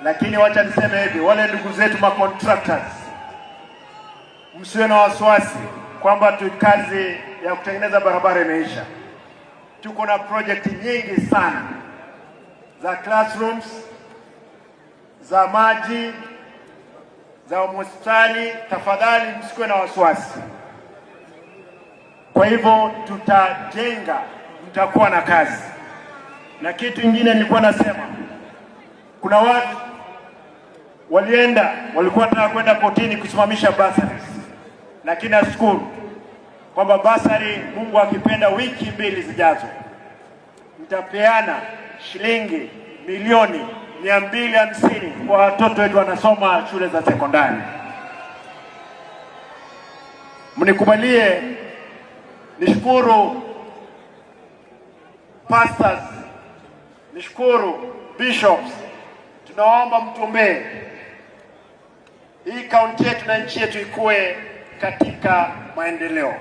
Lakini wacha niseme hivi, wale ndugu zetu ma contractors, msiwe na wasiwasi kwamba tu kazi ya kutengeneza barabara imeisha. Tuko na project nyingi sana za classrooms, za maji, za hospitali. Tafadhali msikuwe na wasiwasi. Kwa hivyo tutajenga, mtakuwa na kazi. Na kitu kingine nilikuwa nasema, kuna watu walikuwa wanataka kwenda kotini kusimamisha bursaries, lakini nashukuru kwamba bursary, Mungu akipenda, wiki 2 zijazo nitapeana shilingi milioni 250 kwa watoto wetu wanasoma shule za sekondari. Mnikubalie nishukuru pastors, nishukuru bishops. Tunaomba mtuombee hii kaunti yetu na nchi yetu ikue katika maendeleo.